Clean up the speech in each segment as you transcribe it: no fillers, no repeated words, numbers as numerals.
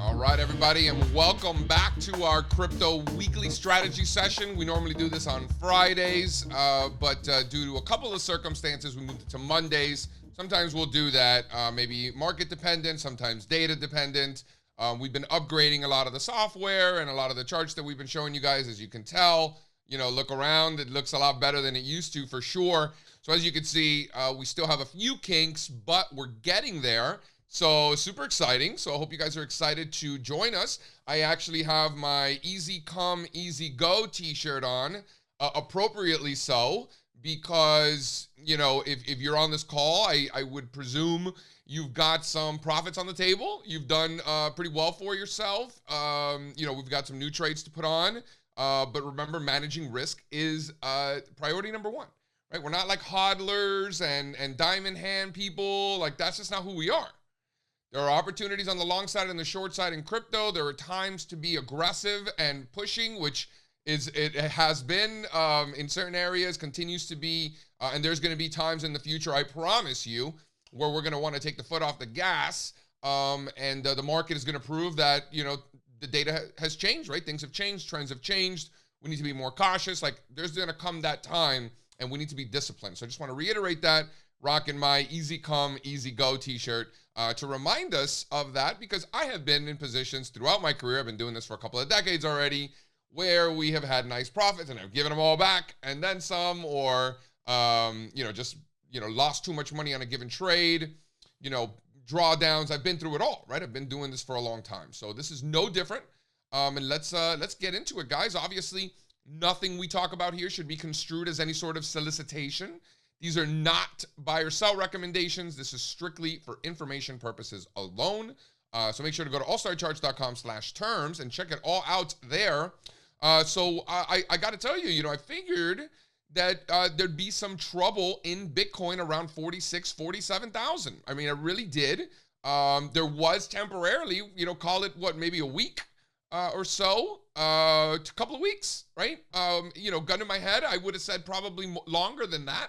All right, everybody, and welcome back to our crypto weekly strategy session. We normally do this on Fridays, but due to a couple of circumstances, we moved it to Mondays. Sometimes we'll do that, maybe market dependent, sometimes data dependent. We've been upgrading a lot of the software and a lot of the charts that we've been showing you guys, as you can tell. You know, look around, it looks a lot better than it used to for sure. So as you can see, we still have a few kinks, but we're getting there. So super exciting. So I hope you guys are excited to join us. I actually have my Easy Come, Easy Go t-shirt on, appropriately so, because, you know, if you're on this call, I would presume you've got some profits on the table. You've done pretty well for yourself. You know, we've got some new trades to put on, but remember, managing risk is priority number one, right? We're not like hodlers and diamond hand people. Like, that's just not who we are. There are opportunities on the long side and the short side in crypto. There are times to be aggressive and pushing, which it has been in certain areas, continues to be, and there's going to be times in the future, I promise you, where we're going to want to take the foot off the gas, and the market is going to prove that, you know, the data has changed, right? Things have changed, trends have changed. We need to be more cautious. Like, there's going to come that time, and we need to be disciplined. So I just want to reiterate that, rocking my Easy Come, Easy Go t-shirt to remind us of that, because I have been in positions throughout my career, I've been doing this for a couple of decades already, where we have had nice profits and I've given them all back and then some, or, you know, just, you know, lost too much money on a given trade, you know, drawdowns. I've been through it all, right? I've been doing this for a long time. So this is no different. And let's get into it, guys. Obviously, nothing we talk about here should be construed as any sort of solicitation. These are not buy or sell recommendations. This is strictly for information purposes alone. So make sure to go to allstarcharts.com/terms and check it all out there. So I got to tell you, you know, I figured that there'd be some trouble in Bitcoin around 46, 47,000. I mean, I really did. There was temporarily, you know, call it what, maybe a week or so, a couple of weeks, right? You know, gun to my head, I would have said probably longer than that.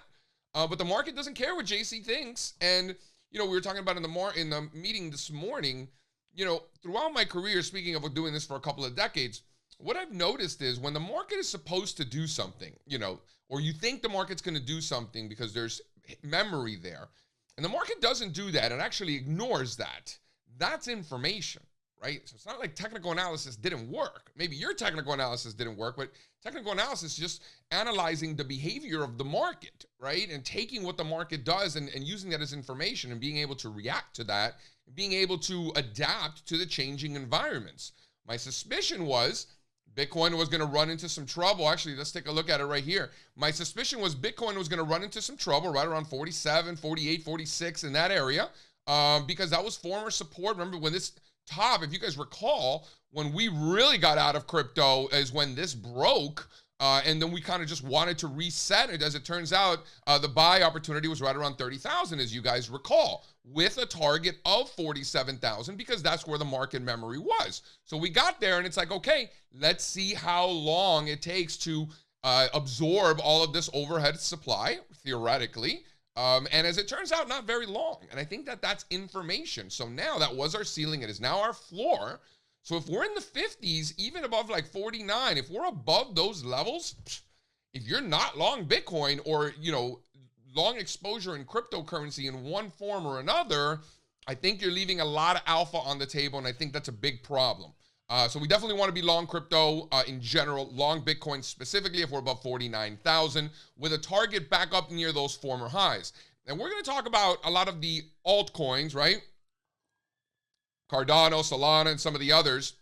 But the market doesn't care what JC thinks. And, you know, we were talking about in the meeting this morning, you know, throughout my career, speaking of doing this for a couple of decades, what I've noticed is when the market is supposed to do something, you know, or you think the market's going to do something because there's memory there, and the market doesn't do that and actually ignores that, that's information, right? So it's not like technical analysis didn't work. Maybe your technical analysis didn't work, but technical analysis is just analyzing the behavior of the market, right? And taking what the market does and using that as information and being able to react to that, being able to adapt to the changing environments. My suspicion was Bitcoin was going to run into some trouble. Actually, let's take a look at it right here. My suspicion was Bitcoin was going to run into some trouble right around 47, 48, 46 in that area, because that was former support. Remember when this top, if you guys recall, when we really got out of crypto is when this broke, and then we kind of just wanted to reset it. As it turns out, the buy opportunity was right around 30,000, as you guys recall, with a target of 47,000, because that's where the market memory was. So we got there and it's like, okay, let's see how long it takes to absorb all of this overhead supply, theoretically. And as it turns out, not very long. And I think that that's information. So now that was our ceiling. It is now our floor. So if we're in the 50s, even above like 49, if we're above those levels, if you're not long Bitcoin or, you know, long exposure in cryptocurrency in one form or another, I think you're leaving a lot of alpha on the table. And I think that's a big problem. So we definitely want to be long crypto in general, long Bitcoin specifically if we're above 49,000 with a target back up near those former highs. And we're going to talk about a lot of the altcoins, right? Cardano, Solana, and some of the others.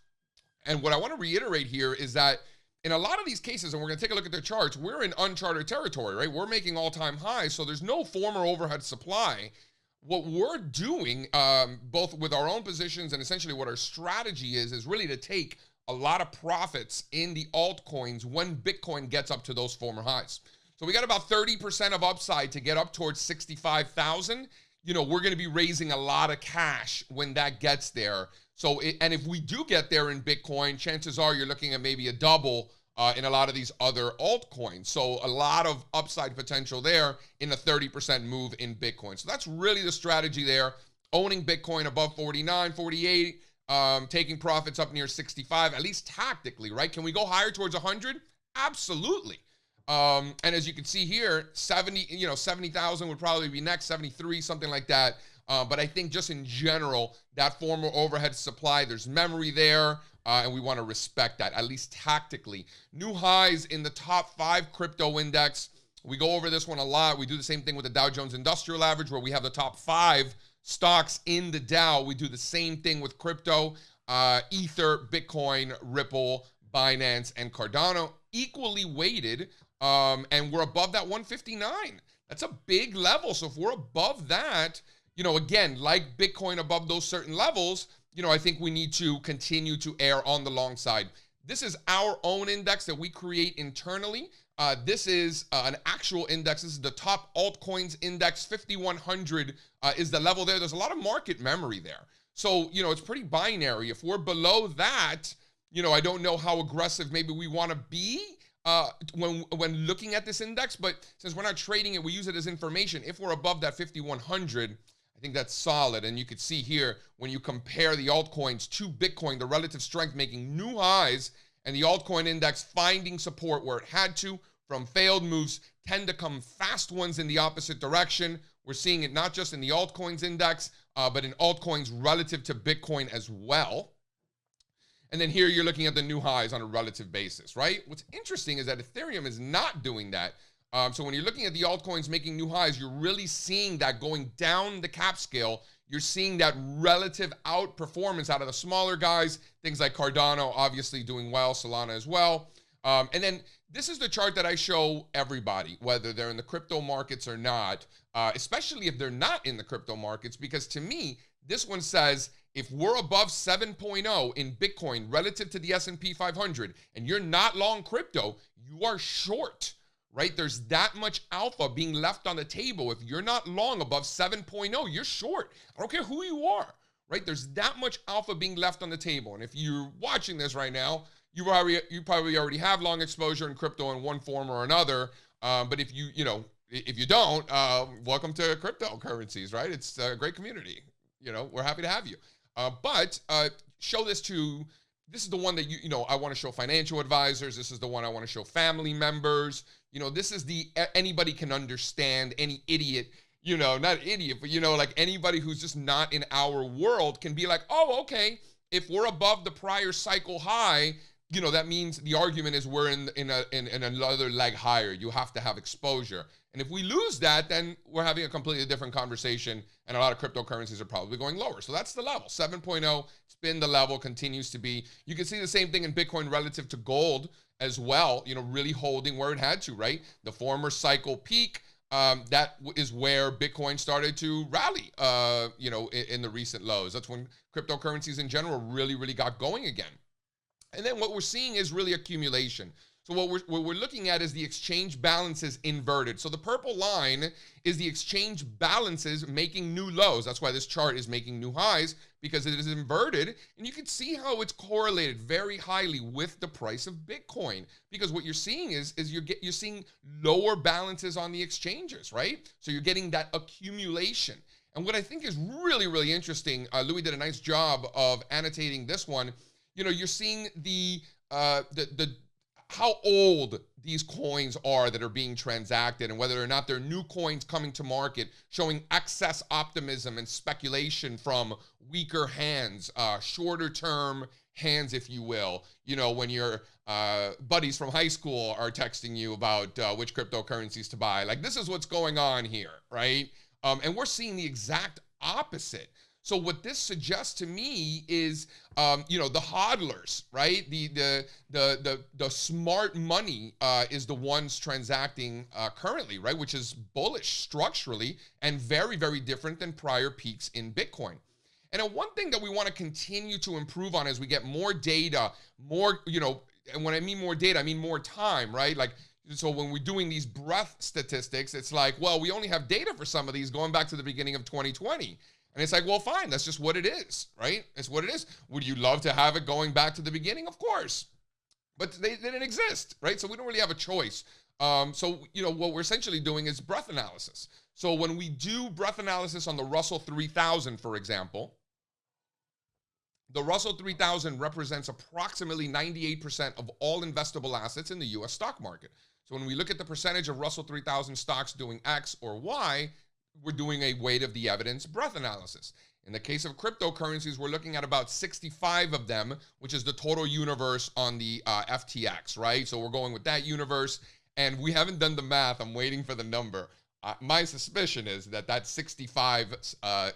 And what I want to reiterate here is that in a lot of these cases, and we're going to take a look at their charts, we're in uncharted territory, right? We're making all-time highs, so there's no former overhead supply. What we're doing, both with our own positions and essentially what our strategy is really to take a lot of profits in the altcoins when Bitcoin gets up to those former highs. So we got about 30% of upside to get up towards 65,000. You know, we're going to be raising a lot of cash when that gets there. So, and if we do get there in Bitcoin, chances are you're looking at maybe a double in a lot of these other altcoins. So a lot of upside potential there in a 30% move in Bitcoin. So that's really the strategy there. Owning Bitcoin above 49, 48, taking profits up near 65, at least tactically, right? Can we go higher towards 100? Absolutely. And as you can see here, 70,000 would probably be next, 73, something like that. But I think just in general, that former overhead supply, there's memory there, and we want to respect that, at least tactically. New highs in the top 5 crypto index. We go over this one a lot. We do the same thing with the Dow Jones Industrial Average, where we have the top 5 stocks in the Dow. We do the same thing with crypto, Ether, Bitcoin, Ripple, Binance, and Cardano, equally weighted, and we're above that 159. That's a big level. So if we're above that, again, like Bitcoin above those certain levels, I think we need to continue to err on the long side. This is our own index that we create internally. This is an actual index. This is the top altcoins index. 5,100 is the level there. There's a lot of market memory there. So, it's pretty binary. If we're below that, I don't know how aggressive maybe we want to be when looking at this index. But since we're not trading it, we use it as information. If we're above that 5,100, I think that's solid. And you could see here, when you compare the altcoins to Bitcoin, the relative strength making new highs, and the altcoin index finding support where it had to from failed moves, tend to come fast ones in the opposite direction. We're seeing it not just in the altcoins index, but in altcoins relative to Bitcoin as well. And then here you're looking at the new highs on a relative basis, right? What's interesting is that Ethereum is not doing that. So when you're looking at the altcoins making new highs, you're really seeing that going down the cap scale. You're seeing that relative outperformance out of the smaller guys, things like Cardano obviously doing well, Solana as well. And then this is the chart that I show everybody, whether they're in the crypto markets or not, especially if they're not in the crypto markets, because to me, this one says, if we're above 7.0 in Bitcoin relative to the S&P 500, and you're not long crypto, you are short. Right? There's that much alpha being left on the table. If you're not long above 7.0, you're short. I don't care who you are, right? There's that much alpha being left on the table. And if you're watching this right now, you probably already have long exposure in crypto in one form or another. But if you don't, welcome to cryptocurrencies, right? It's a great community. We're happy to have you. But show this to, this is the one that I want to show financial advisors. This is the one I want to show family members. This is the anybody can understand, any idiot, not idiot, but like anybody who's just not in our world can be like, oh, okay, if we're above the prior cycle high, that means the argument is we're in another leg higher. You have to have exposure. And if we lose that, then we're having a completely different conversation, and a lot of cryptocurrencies are probably going lower. So that's the level. 7.0, it's been the level, continues to be. You can see the same thing in Bitcoin relative to gold as well, really holding where it had to, right? The former cycle peak, that is where Bitcoin started to rally, in the recent lows. That's when cryptocurrencies in general really, really got going again. And then what we're seeing is really accumulation. So what we're looking at is the exchange balances inverted. So the purple line is the exchange balances making new lows. That's why this chart is making new highs, because it is inverted. And you can see how it's correlated very highly with the price of Bitcoin. Because what you're seeing is you're seeing lower balances on the exchanges, right? So you're getting that accumulation. And what I think is really, really interesting, Louis did a nice job of annotating this one. You're seeing the how old these coins are that are being transacted, and whether or not they're new coins coming to market, showing excess optimism and speculation from weaker hands, shorter term hands, if you will. When your buddies from high school are texting you about which cryptocurrencies to buy. Like, this is what's going on here, right? And we're seeing the exact opposite. So what this suggests to me is, the hodlers, right? The smart money is the ones transacting currently, right? Which is bullish structurally and very, very different than prior peaks in Bitcoin. And one thing that we want to continue to improve on as we get more data, and when I mean more data, I mean more time, right? Like, so when we're doing these breadth statistics, it's like, well, we only have data for some of these going back to the beginning of 2020. And it's like, well, fine, that's just what it is, right? It's what it is. Would you love to have it going back to the beginning? Of course. But they didn't exist, right? So we don't really have a choice. So what we're essentially doing is breadth analysis. So when we do breadth analysis on the Russell 3000, for example, The Russell 3000 represents approximately 98% of all investable assets in the US stock market. So when we look at the percentage of Russell 3000 stocks doing X or Y, we're doing a weight of the evidence breadth analysis. In the case of cryptocurrencies, we're looking at about 65 of them, which is the total universe on the FTX, right? So we're going with that universe, and we haven't done the math. I'm waiting for the number. My suspicion is that 65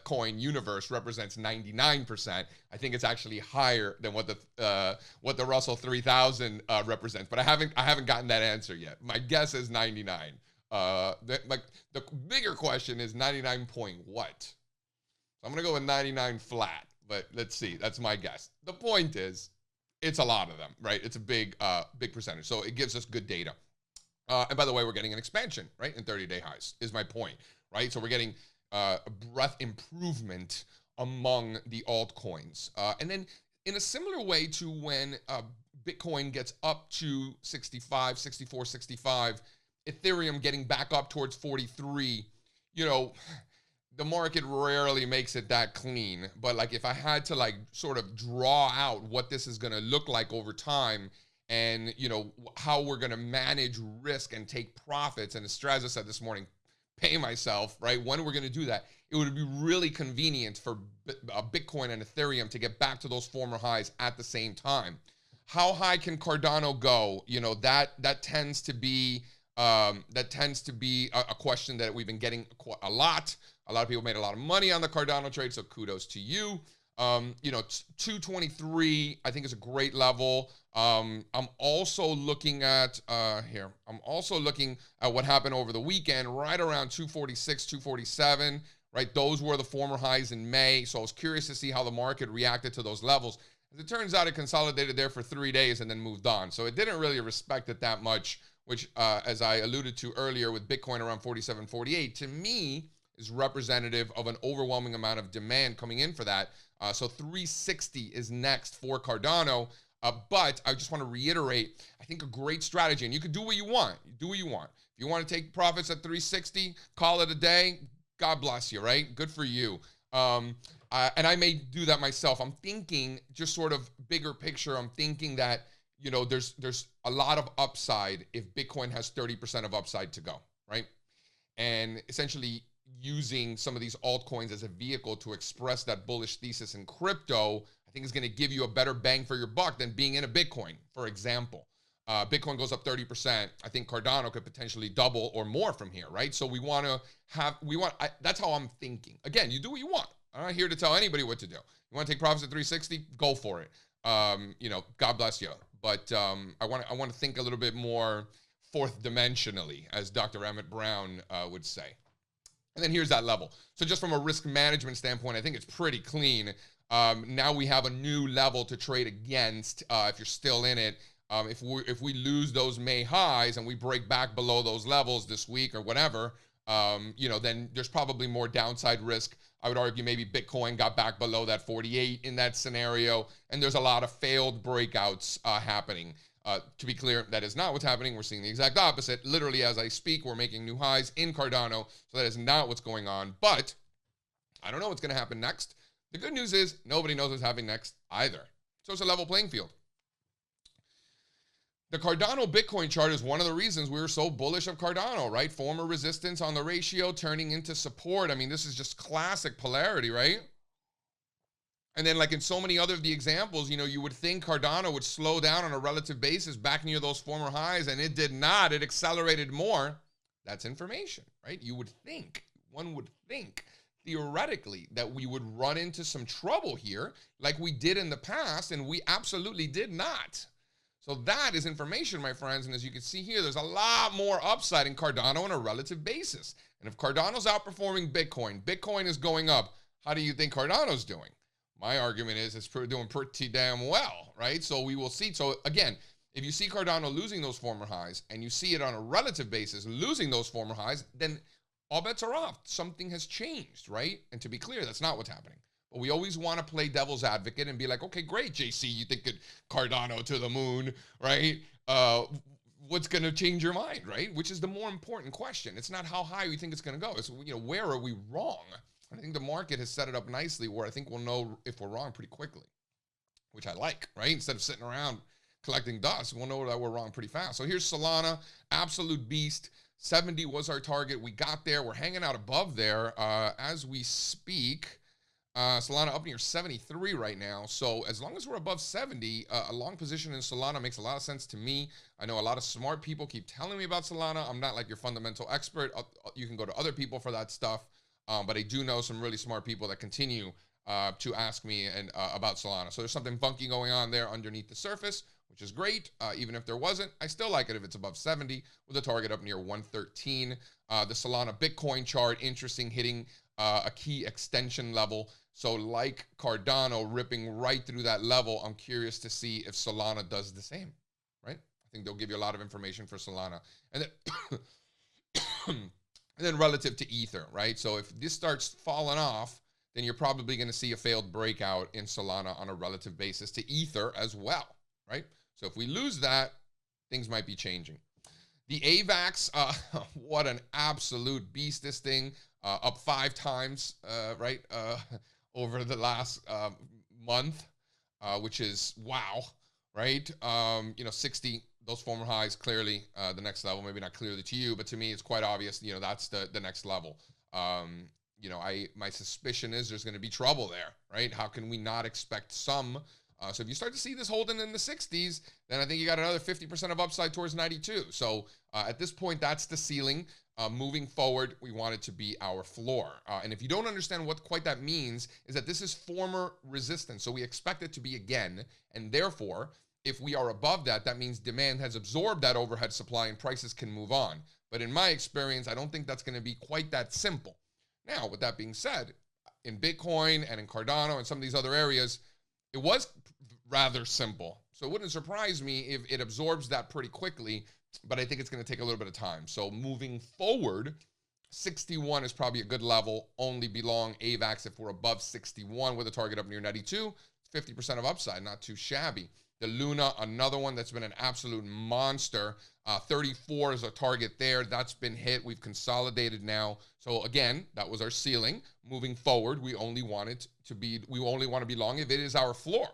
coin universe represents 99%. I think it's actually higher than what the Russell 3000 represents, but I haven't gotten that answer yet. My guess is 99. The bigger question is 99 point what? So I'm gonna go with 99 flat, but let's see. That's my guess. The point is, it's a lot of them, right? It's a big percentage, so it gives us good data. And by the way, we're getting an expansion, right, in 30-day highs, is my point, right? So we're getting a breadth improvement among the altcoins. And then in a similar way to when Bitcoin gets up to 65, 64, 65, Ethereum getting back up towards 43, you know, the market rarely makes it that clean. But like if I had to like sort of draw out what this is going to look like over time, and, you know, how we're going to manage risk and take profits. And as Straza said this morning, pay myself, right? When we're going to do that, it would be really convenient for Bitcoin and Ethereum to get back to those former highs at the same time. How high can Cardano go? You know, that tends to be a question that we've been getting a lot. A lot of people made a lot of money on the Cardano trade, so kudos to you. You know, 223, I think is a great level. I'm also looking at I'm also looking at what happened over the weekend, right around 246, 247, right? Those were the former highs in May. So I was curious to see how the market reacted to those levels. As it turns out, it consolidated there for 3 days and then moved on. So it didn't really respect it that much, which, as I alluded to earlier with Bitcoin around 47, 48, to me is representative of an overwhelming amount of demand coming in for that. So 360 is next for Cardano. But I just want to reiterate, I think a great strategy, and you can do what you want. Do what you want. If you want to take profits at 360, call it a day. God bless you, right? Good for you. And I may do that myself. I'm thinking just sort of bigger picture. I'm thinking that, you know, there's a lot of upside if Bitcoin has 30% of upside to go, right? And essentially using some of these altcoins as a vehicle to express that bullish thesis in crypto, I think is going to give you a better bang for your buck than being in a Bitcoin, for example. Bitcoin goes up 30%. I think Cardano could potentially double or more from here, right? So that's how I'm thinking. Again, you do what you want. I'm not here to tell anybody what to do. You want to take profits at 360? Go for it. You know, God bless you. But I want to think a little bit more fourth dimensionally, as Dr. Emmett Brown would say. And then here's that level. So just from a risk management standpoint, I think it's pretty clean. Now we have a new level to trade against if you're still in it. If we lose those May highs and we break back below those levels this week or whatever, you know, then there's probably more downside risk. I would argue maybe Bitcoin got back below that 48 in that scenario, and there's a lot of failed breakouts happening. To be clear, that is not what's happening. We're seeing the exact opposite. Literally, as I speak, we're making new highs in Cardano, so that is not what's going on. But I don't know what's going to happen next. The good news is nobody knows what's happening next either. So it's a level playing field. The Cardano Bitcoin chart is one of the reasons we were so bullish of Cardano, right? Former resistance on the ratio turning into support. I mean, this is just classic polarity, right? And then like in so many other of the examples, you know, you would think Cardano would slow down on a relative basis back near those former highs, and it did not. It accelerated more. That's information, right? You would think, one would think, theoretically, that we would run into some trouble here like we did in the past, and we absolutely did not. So that is information, my friends, and as you can see here, there's a lot more upside in Cardano on a relative basis. And if Cardano's outperforming Bitcoin, Bitcoin is going up, how do you think Cardano's doing? My argument is it's doing pretty damn well, right? So we will see. So again, if you see Cardano losing those former highs and you see it on a relative basis losing those former highs, then all bets are off. Something has changed, right? And to be clear, that's not what's happening. But we always want to play devil's advocate and be like, okay, great, JC, you think Cardano to the moon, right? What's going to change your mind, right? Which is the more important question. It's not how high we think it's going to go. It's, you know, where are we wrong? I think the market has set it up nicely where I think we'll know if we're wrong pretty quickly. which I like, right? Instead of sitting around collecting dust, we'll know that we're wrong pretty fast. So here's Solana, absolute beast. 70 was our target. We got there. We're hanging out above there as we speak. Solana up near 73 right now. So as long as we're above 70, a long position in Solana makes a lot of sense to me. I know a lot of smart people keep telling me about Solana. I'm not like your fundamental expert. You can go to other people for that stuff. But I do know some really smart people that continue to ask me about Solana. So there's something funky going on there underneath the surface, which is great. Even if there wasn't, I still like it if it's above 70 with a target up near 113. The Solana Bitcoin chart, interesting, hitting a key extension level. So like Cardano ripping right through that level, I'm curious to see if Solana does the same, right? I think they'll give you a lot of information for Solana. And then, and then relative to Ether, right? So if this starts falling off, then you're probably going to see a failed breakout in Solana on a relative basis to Ether as well, right? So if we lose that, things might be changing. The AVAX, what an absolute beast, this thing, up 5 times, right, over the last month, which is wow, right? 60, those former highs, clearly the next level, maybe not clearly to you, but to me, it's quite obvious, that's the next level. My suspicion is there's going to be trouble there, right? How can we not expect some? So if you start to see this holding in the 60s, then I think you got another 50% of upside towards 92. So at this point, that's the ceiling. Moving forward, we want it to be our floor. And if you don't understand what quite that means, is that this is former resistance. So we expect it to be again. And therefore, if we are above that, that means demand has absorbed that overhead supply and prices can move on. But in my experience, I don't think that's going to be quite that simple. Now, with that being said, in Bitcoin and in Cardano and some of these other areas, it was rather simple. So it wouldn't surprise me if it absorbs that pretty quickly, but I think it's going to take a little bit of time. So moving forward, 61 is probably a good level. Only belong AVAX if we're above 61 with a target up near 92. 50% of upside, not too shabby. The Luna, another one that's been an absolute monster. 34 is a target there. That's been hit. We've consolidated now. So again, that was our ceiling. Moving forward, we only want to be long if it is our floor.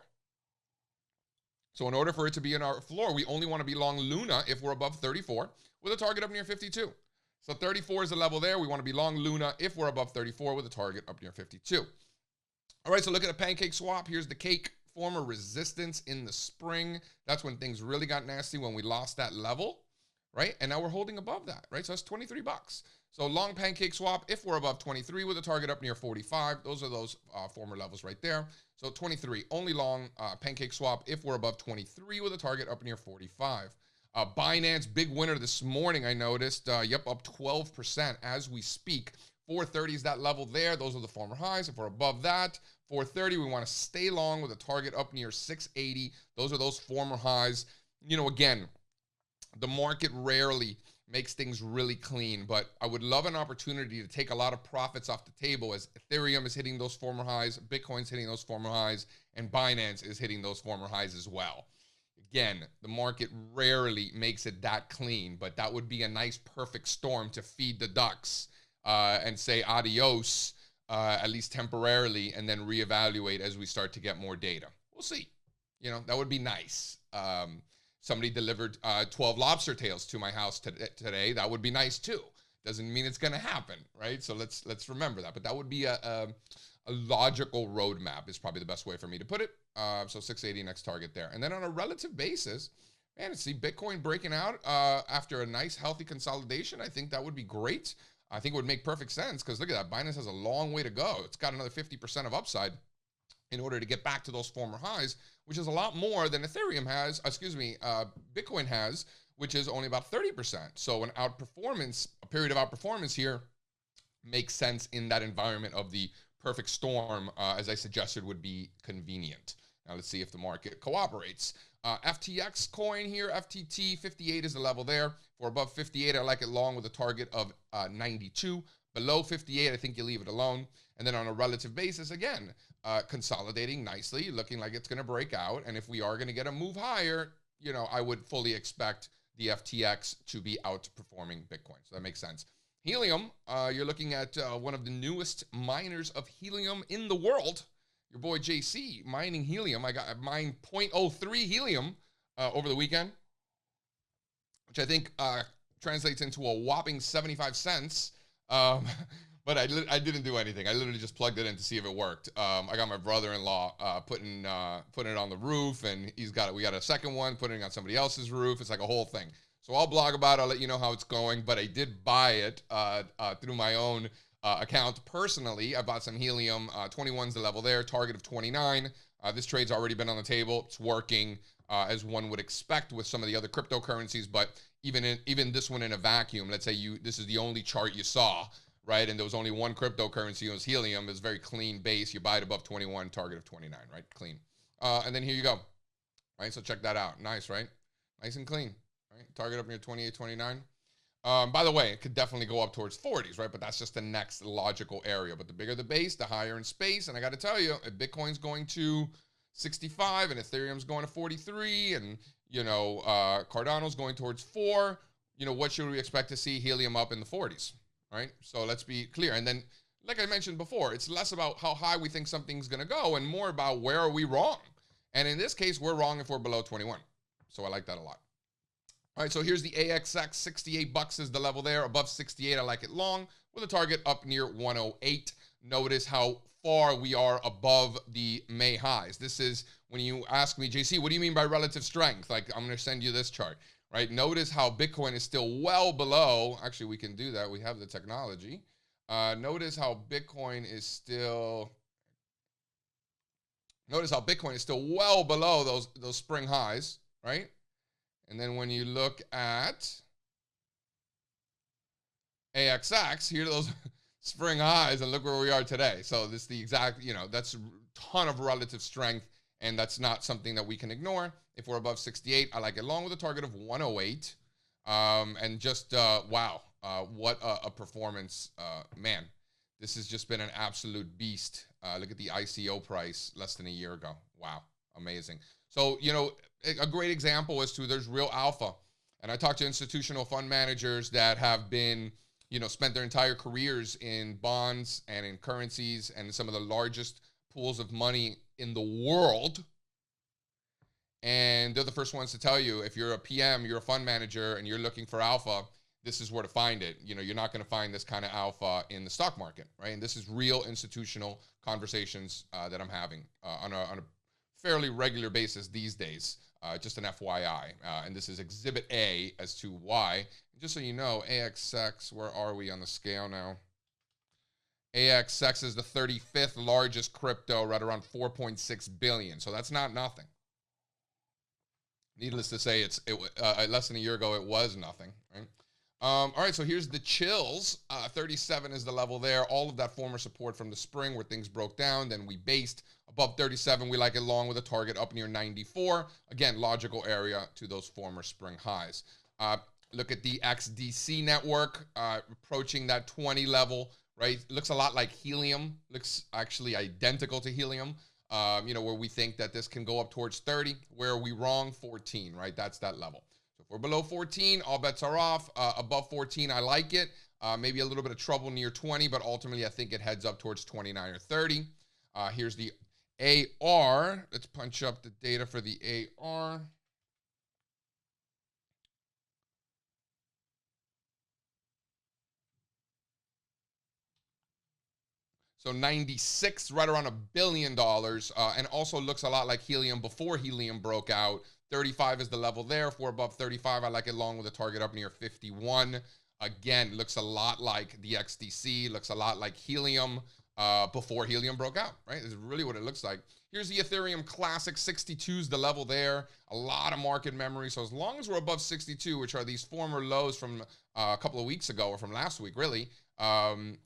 So in order for it to be in our floor, we only want to be long Luna if we're above 34 with a target up near 52. So 34 is the level there. We want to be long Luna if we're above 34 with a target up near 52. All right, so look at a pancake swap. Here's the cake. Former resistance in the spring. That's when things really got nasty, when we lost that level, right? And now we're holding above that, right? So that's 23 bucks. So long pancake swap if we're above 23 with a target up near 45. Those are those former levels right there. So 23, only long pancake swap if we're above 23 with a target up near 45. Binance, big winner this morning, I noticed. Up 12% as we speak. 430 is that level there. Those are the former highs. If we're above that, 430, we want to stay long with a target up near 680. Those are those former highs. Again, the market rarely makes things really clean, but I would love an opportunity to take a lot of profits off the table as Ethereum is hitting those former highs, Bitcoin's hitting those former highs, and Binance is hitting those former highs as well. Again, the market rarely makes it that clean, but that would be a nice perfect storm to feed the ducks and say adios, at least temporarily, and then reevaluate as we start to get more data. We'll see. That would be nice. Somebody delivered 12 lobster tails to my house today. That would be nice too. Doesn't mean it's going to happen, right? So let's remember that. But that would be a logical roadmap is probably the best way for me to put it. So 680 next target there. And then on a relative basis, man, see Bitcoin breaking out after a nice healthy consolidation. I think that would be great. I think it would make perfect sense because look at that. Binance has a long way to go. It's got another 50% of upside in order to get back to those former highs, which is a lot more than Ethereum has, Bitcoin has, which is only about 30%. So a period of outperformance here makes sense in that environment of the perfect storm, as I suggested, would be convenient. Now let's see if the market cooperates. FTX coin here, FTT, 58 is the level there. For above 58, I like it long with a target of 92. Below 58, I think you leave it alone. And then on a relative basis, again, consolidating nicely, looking like it's going to break out. And if we are going to get a move higher, I would fully expect the FTX to be outperforming Bitcoin. So that makes sense. Helium, you're looking at one of the newest miners of helium in the world. your boy JC mining Helium. I mined 0.03 Helium over the weekend, which I think translates into a whopping 75 cents. But I didn't do anything. I literally just plugged it in to see if it worked. I got my brother-in-law putting it on the roof, and we got a second one, putting it on somebody else's roof. It's like a whole thing. So I'll blog about it. I'll let you know how it's going. But I did buy it through my own account personally. I bought some Helium. 21's the level there. Target of 29. This trade's already been on the table. It's working as one would expect with some of the other cryptocurrencies. But even this one in a vacuum, let's say this is the only chart you saw, right? And there was only one cryptocurrency, it was Helium. It's very clean base. You buy it above 21, target of 29, right? Clean. And then here you go, right? So check that out. Nice, right? Nice and clean, right? Target up near 28, 29. By the way, it could definitely go up towards 40s, right? But that's just the next logical area. But the bigger the base, the higher in space. And I got to tell you, if Bitcoin's going to 65 and Ethereum's going to 43 and, Cardano's going towards 4, what should we expect to see? Helium up in the 40s. Right? So let's be clear. And then, like I mentioned before, it's less about how high we think something's going to go and more about where are we wrong. And in this case, we're wrong if we're below 21. So I like that a lot. All right, so here's the AXX. 68 bucks is the level there. Above 68, I like it long with a target up near 108. Notice how far we are above the May highs. This is when you ask me, JC, what do you mean by relative strength? Like, I'm going to send you this chart. Right? Notice how Bitcoin is still well below. Actually, we can do that. We have the technology. Notice how Bitcoin is still well below those spring highs, right? And then when you look at AXX, here are those spring highs, and look where we are today. So this is the exact, that's a ton of relative strength. And that's not something that we can ignore. If we're above 68, I like it long with a target of 108. And just, wow, what a performance. Man, this has just been an absolute beast. Look at the ICO price less than a year ago. Wow, amazing. So, a great example as to there's real alpha. And I talked to institutional fund managers that have been, spent their entire careers in bonds and in currencies and some of the largest pools of money in the world. And they're the first ones to tell you, if you're a PM, you're a fund manager, and you're looking for alpha, this is where to find it. You're not going to find this kind of alpha in the stock market, right? And this is real institutional conversations that I'm having on a fairly regular basis these days. Just an FYI. And this is Exhibit A as to why. Just so you know, AXX, where are we on the scale now? AXX is the 35th largest crypto, right around 4.6 billion. So that's not nothing. Needless to say, less than a year ago, it was nothing, right? All right, so here's the chills. 37 is the level there. All of that former support from the spring where things broke down. Then we based above 37. We like it long with a target up near 94. Again, logical area to those former spring highs. Look at the XDC network approaching that 20 level. Right, looks a lot like Helium. Looks actually identical to Helium. Where we think that this can go up towards 30. Where are we wrong? 14. Right, that's that level. So if we're below 14, all bets are off. Above 14, I like it. Maybe a little bit of trouble near 20, but ultimately I think it heads up towards 29 or 30. Here's the AR. Let's punch up the data for the AR. So 96, right around $1 billion, and also looks a lot like Helium before Helium broke out. 35 is the level there. If we're above 35, I like it long with a target up near 51. Again, looks a lot like the XDC, looks a lot like Helium before Helium broke out, right? This is really what it looks like. Here's the Ethereum Classic. 62 is the level there. A lot of market memory. So as long as we're above 62, which are these former lows from a couple of weeks ago or from last week, really,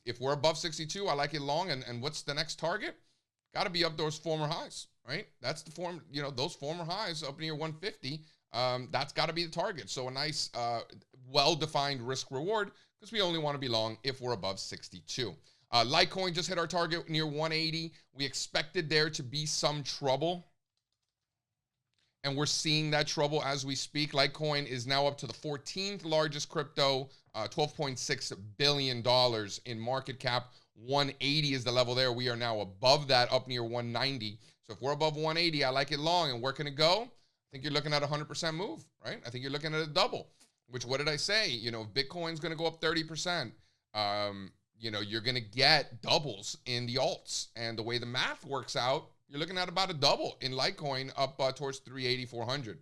if we're above 62, I like it long. And what's the next target? Got to be up those former highs, right? That's the those former highs up near 150. That's got to be the target. So a nice, well-defined risk reward because we only want to be long if we're above 62. Litecoin just hit our target near 180. We expected there to be some trouble. And we're seeing that trouble as we speak. Litecoin is now up to the 14th largest crypto, $12.6 billion in market cap. 180 is the level there. We are now above that, up near 190. So if we're above 180, I like it long. And where can it go? I think you're looking at a 100% move, right? I think you're looking at a double, which, what did I say? You know, Bitcoin's going to go up 30%. You know, you're going to get doubles in the alts. And the way the math works out, you're looking at about a double in Litecoin up towards 380, 400.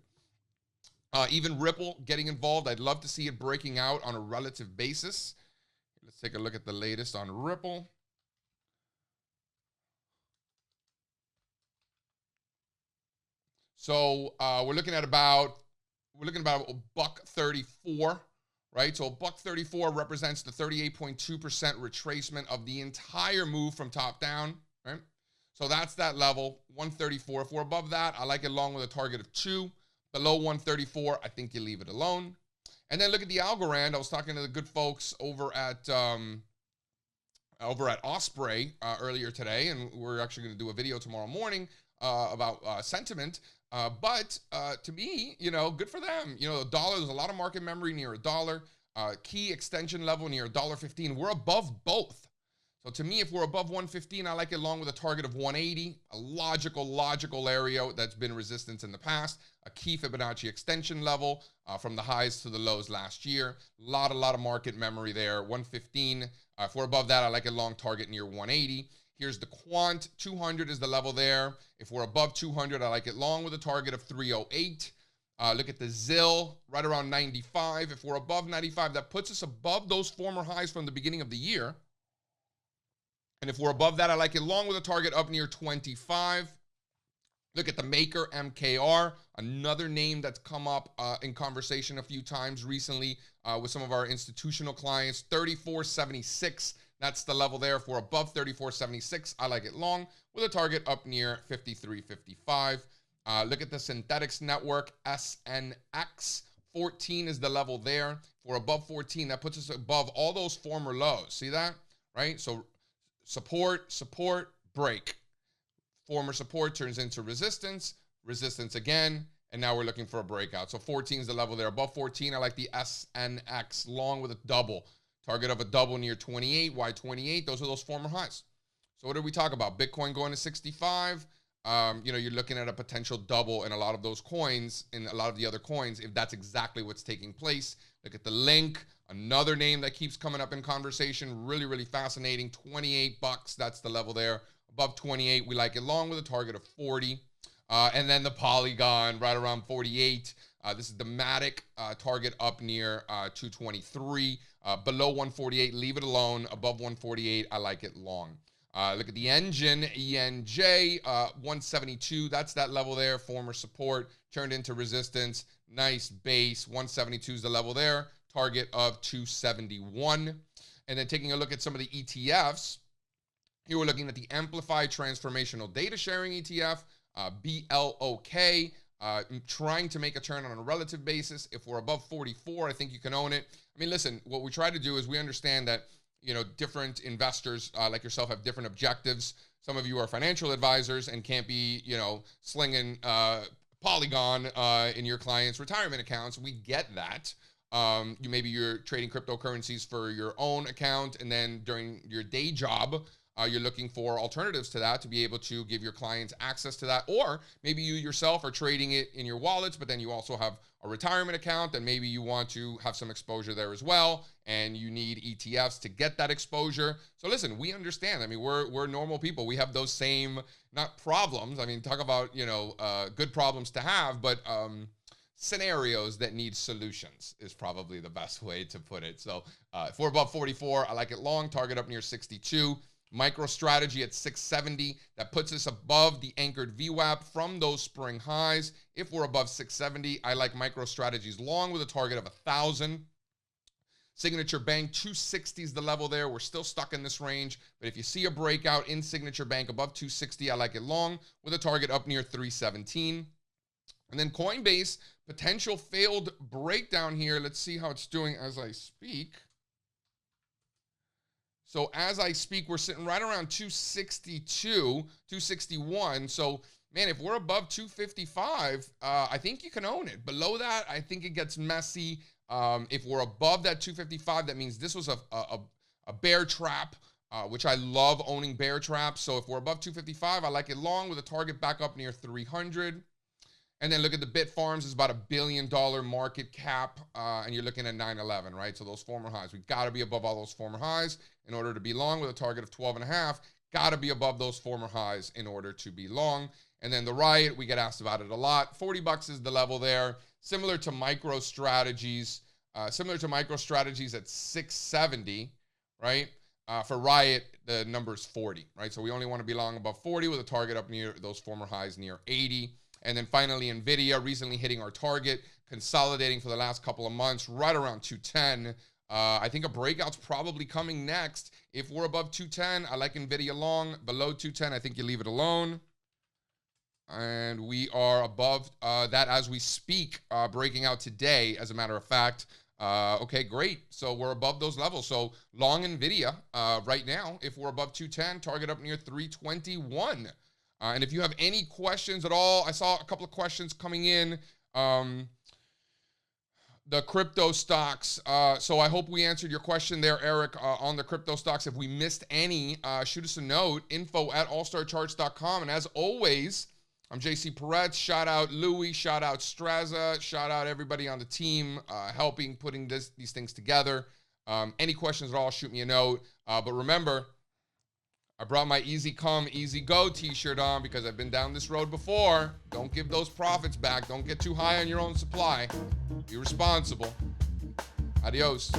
Even Ripple getting involved. I'd love to see it breaking out on a relative basis. Let's take a look at the latest on Ripple. So we're looking at about $1.34, right? So $1.34 represents the 38.2% retracement of the entire move from top down, right? So that's that level, 134. If we're above that, I like it long with a target of 2. Below 134, I think you leave it alone. And then look at the Algorand. I was talking to the good folks over at Osprey earlier today, and we're actually going to do a video tomorrow morning about sentiment. But to me, you know, good for them. You know, the dollar, there's a lot of market memory near $1. Key extension level near $1.15. We're above both. So to me, if we're above 115, I like it long with a target of 180, a logical area that's been resistance in the past, a key Fibonacci extension level from the highs to the lows last year. A lot of market memory there. 115. If we're above that, I like a long target near 180. Here's the quant. 200 is the level there. If we're above 200, I like it long with a target of 308. Look at the ZIL, right around 95. If we're above 95, that puts us above those former highs from the beginning of the year. And if we're above that, I like it long with a target up near 25. Look at the maker, MKR, another name that's come up in conversation a few times recently with some of our institutional clients. 34.76, that's the level there. If we're above 34.76, I like it long with a target up near 53.55. Look at the synthetics network, SNX. 14 is the level there. If we're above 14, that puts us above all those former lows. See that? Right? So support, break. Former support turns into resistance again, and now we're looking for a breakout. So 14 is the level there. Above 14, I like the SNX long with a double. Target of a double near 28. Why 28? Those are those former highs. So what did we talk about? Bitcoin going to 65. You know, you're looking at a potential double in a lot of those coins, in a lot of the other coins, if that's exactly what's taking place. Look at the link. Another name that keeps coming up in conversation, really fascinating. $28, that's the level there. Above 28, we like it long with a target of 40. And then the Polygon right around 48. This is the Matic target up near 223. Below 148, leave it alone. Above 148, I like it long. Look at the engine, ENJ, 172. That's that level there. Former support turned into resistance. Nice base. 172 is the level there. Target of 271. And then taking a look at some of the ETFs. Here we're looking at the Amplified Transformational Data Sharing ETF, BLOK. Trying to make a turn on a relative basis. If we're above 44, I think you can own it. I mean, listen, what we try to do is we understand that, you know, different investors like yourself have different objectives. Some of you are financial advisors and can't be, you know, slinging Polygon in your clients' retirement accounts. We get that. Maybe you're trading cryptocurrencies for your own account, and then during your day job, you're looking for alternatives to that to be able to give your clients access to that. Or maybe you yourself are trading it in your wallets, but then you also have a retirement account, and maybe you want to have some exposure there as well, and you need ETFs to get that exposure. So listen, we understand. I mean, we're normal people. We have those same, not problems. I mean, talk about, you know, good problems to have, but scenarios that need solutions is probably the best way to put it. So if we're above 44, I like it long, target up near 62. MicroStrategy at 670, that puts us above the anchored VWAP from those spring highs. If we're above 670, I like MicroStrategy's long with a target of 1,000. Signature Bank, 260 is the level there. We're still stuck in this range, but if you see a breakout in Signature Bank above 260, I like it long with a target up near 317. And then Coinbase, potential failed breakdown here. Let's see how it's doing as I speak. So as I speak, we're sitting right around 262, 261. So, man, if we're above 255, I think you can own it. Below that, I think it gets messy. If we're above that 255, that means this was a bear trap. which I love owning bear traps. So if we're above 255, I like it long with a target back up near 300. And then look at the Bit Farms, is about $1 billion market cap, and you're looking at 911, right? So those former highs, we got to be above all those former highs in order to be long with a target of 12.5. Got to be above those former highs in order to be long. And then the RIOT, we get asked about it a lot. $40 is the level there. Similar to MicroStrategies, at 670, right? For RIOT, the number is 40, right? So we only want to be long above 40 with a target up near those former highs near 80. And then finally, NVIDIA recently hitting our target, consolidating for the last couple of months, right around 210. I think a breakout's probably coming next. If we're above 210, I like NVIDIA long. Below 210, I think you leave it alone. And we are above that as we speak, breaking out today, as a matter of fact. Okay, great. So we're above those levels. So long NVIDIA right now, if we're above 210, target up near 321. And if you have any questions at all, I saw a couple of questions coming in. The crypto stocks. So I hope we answered your question there, Eric, on the crypto stocks. If we missed any, shoot us a note, info@allstarcharts.com. And as always, I'm JC Parets. Shout out Louis, shout out Straza, shout out everybody on the team helping putting these things together. Any questions at all, shoot me a note. But remember, I brought my Easy Come, Easy Go t-shirt on because I've been down this road before. Don't give those profits back. Don't get too high on your own supply. Be responsible. Adios.